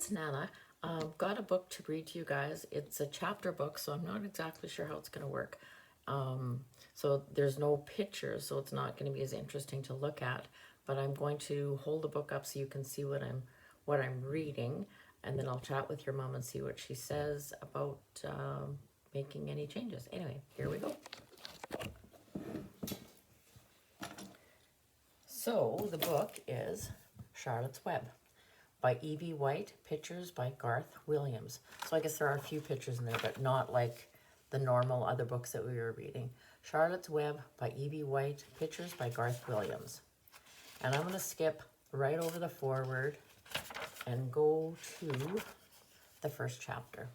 it's Nana. Got a book to read to you guys. It's a chapter book, so I'm not exactly sure how it's going to work. So there's no pictures, so it's not going to be as interesting to look at. But I'm going to hold the book up so you can see what I'm reading, and then I'll chat with your mom and see what she says about making any changes. Anyway, here we go. So the book is Charlotte's Web by Evie White, pictures by Garth Williams. So I guess there are a few pictures in there, but not like the normal other books that we were reading. Charlotte's Web by Evie White, pictures by Garth Williams. And I'm going to skip right over the foreword and go to the first chapter.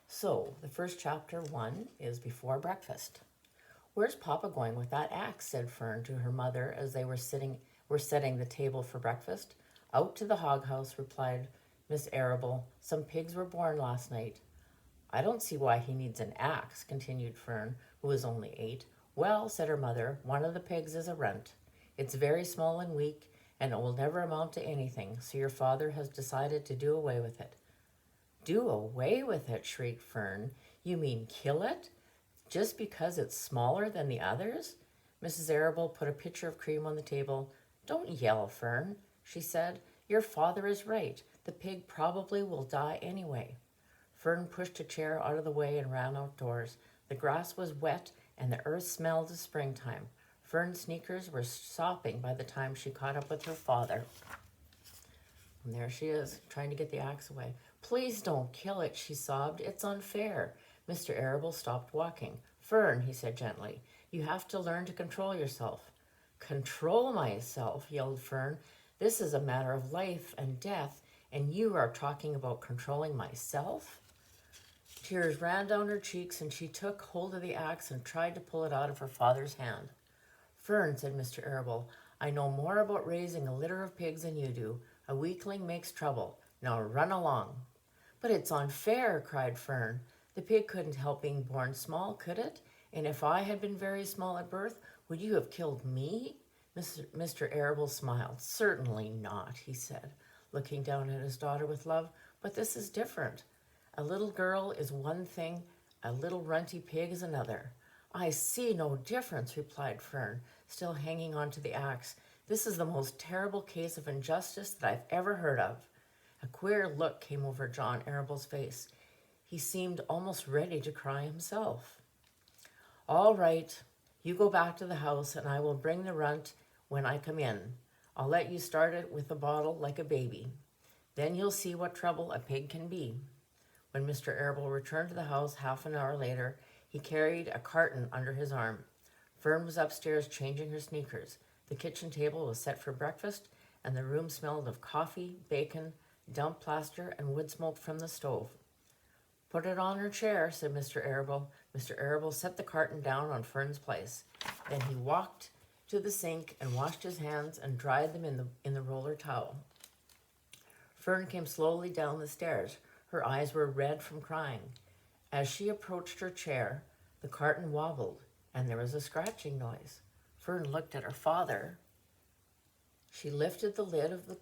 So the first chapter 1 is Before Breakfast. "Where's Papa going with that axe?" said Fern to her mother as they were setting the table for breakfast. "Out to the hog house," replied Miss Arable. "Some pigs were born last night." "I don't see why he needs an axe," continued Fern, who was only 8. "Well," said her mother, "one of the pigs is a runt. It's very small and weak, and it will never amount to anything, so your father has decided to do away with it." "Do away with it?" shrieked Fern. "You mean kill it? Just because it's smaller than the others?" Mrs. Arable put a pitcher of cream on the table. "Don't yell, Fern," she said. "Your father is right. The pig probably will die anyway." Fern pushed a chair out of the way and ran outdoors. The grass was wet and the earth smelled of springtime. Fern's sneakers were sopping by the time she caught up with her father. And there she is, trying to get the axe away. "Please don't kill it," she sobbed. "It's unfair." Mr. Arable stopped walking. "Fern," he said gently, "you have to learn to control yourself." "Control myself?" yelled Fern. "This is a matter of life and death, and you are talking about controlling myself?" Tears ran down her cheeks, and she took hold of the axe and tried to pull it out of her father's hand. "Fern," said Mr. Arable, "I know more about raising a litter of pigs than you do. A weakling makes trouble. Now run along." "But it's unfair," cried Fern. "The pig couldn't help being born small, could it? And if I had been very small at birth, would you have killed me?" Mr. Arable smiled. "Certainly not," he said, looking down at his daughter with love. "But this is different. A little girl is one thing, a little runty pig is another." "I see no difference," replied Fern, still hanging on to the axe. "This is the most terrible case of injustice that I've ever heard of." A queer look came over John Arable's face. He seemed almost ready to cry himself. "All right, you go back to the house and I will bring the runt when I come in. I'll let you start it with a bottle like a baby. Then you'll see what trouble a pig can be." When Mr. Arable returned to the house half an hour later, he carried a carton under his arm. Fern was upstairs changing her sneakers. The kitchen table was set for breakfast, and the room smelled of coffee, bacon, damp plaster, and wood smoke from the stove. "Put it on her chair," said Mr. Arable. Mr. Arable set the carton down on Fern's place. Then he walked to the sink and washed his hands and dried them in the roller towel. Fern came slowly down the stairs. Her eyes were red from crying. As she approached her chair, the carton wobbled, and there was a scratching noise. Fern looked at her father. She lifted the lid of the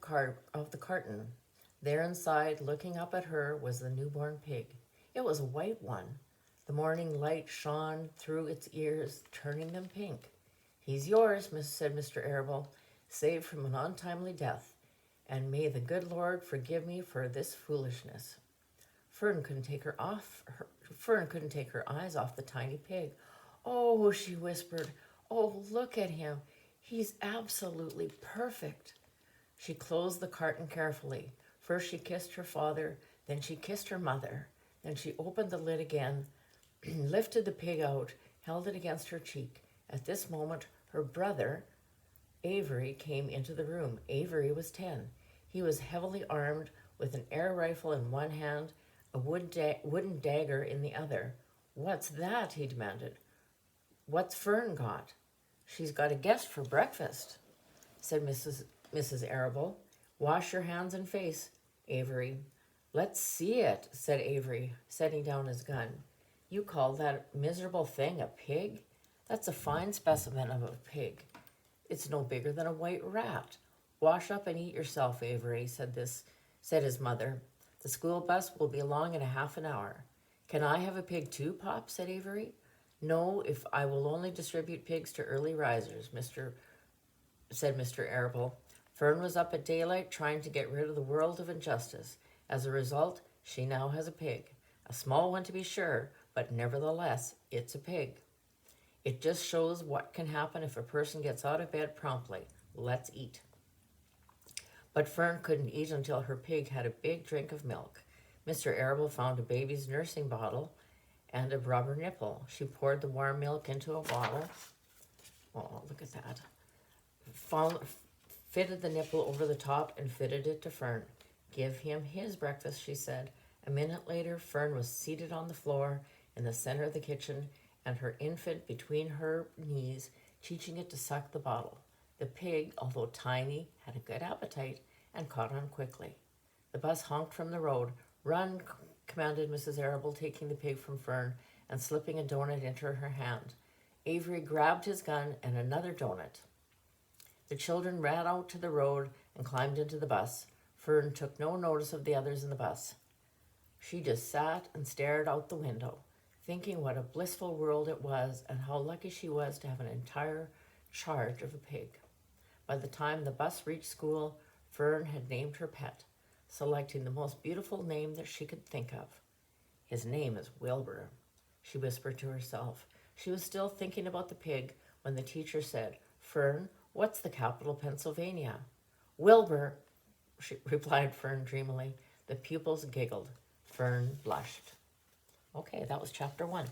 carton. There inside, looking up at her, was the newborn pig. It was a white one. The morning light shone through its ears, turning them pink. "He's yours," said Mr. Arable, "saved from an untimely death, and may the good Lord forgive me for this foolishness." Fern couldn't take her eyes off the tiny pig. "Oh," she whispered, "oh, look at him. He's absolutely perfect." She closed the carton carefully. First she kissed her father, then she kissed her mother. Then she opened the lid again, lifted the pig out, held it against her cheek. At this moment, her brother, Avery, came into the room. Avery was 10. He was heavily armed with an air rifle in one hand, a wooden dagger in the other. "What's that?" he demanded. "What's Fern got?" "She's got a guest for breakfast," said Mrs. Arable. "Wash your hands and face, Avery." "Let's see it," said Avery, setting down his gun. "You call that miserable thing a pig? That's a fine specimen of a pig. It's no bigger than a white rat." "Wash up and eat yourself, Avery," said his mother. The school bus will be along in a half an hour. Can I have a pig too, Pop? Said Avery. No, if I will only distribute pigs to early risers, said Mr. Arable. Fern was up at daylight trying to get rid of the world of injustice. As a result, she now has a pig. A small one to be sure, but nevertheless, it's a pig. It just shows what can happen if a person gets out of bed promptly. Let's eat. But Fern couldn't eat until her pig had a big drink of milk. Mr. Arable found a baby's nursing bottle and a rubber nipple. She poured the warm milk into a bottle. Oh, look at that. Fitted the nipple over the top and fitted it to Fern. Give him his breakfast, she said. A minute later, Fern was seated on the floor in the center of the kitchen and her infant between her knees, teaching it to suck the bottle. The pig, although tiny, had a good appetite and caught on quickly. The bus honked from the road. Run, commanded Mrs. Arable, taking the pig from Fern and slipping a donut into her hand. Avery grabbed his gun and another donut. The children ran out to the road and climbed into the bus. Fern took no notice of the others in the bus. She just sat and stared out the window, thinking what a blissful world it was and how lucky she was to have an entire charge of a pig. By the time the bus reached school, Fern had named her pet, selecting the most beautiful name that she could think of. His name is Wilbur, she whispered to herself. She was still thinking about the pig when the teacher said, Fern, what's the capital of Pennsylvania? Wilbur, replied Fern dreamily. The pupils giggled. Fern blushed. Okay, that was chapter 1.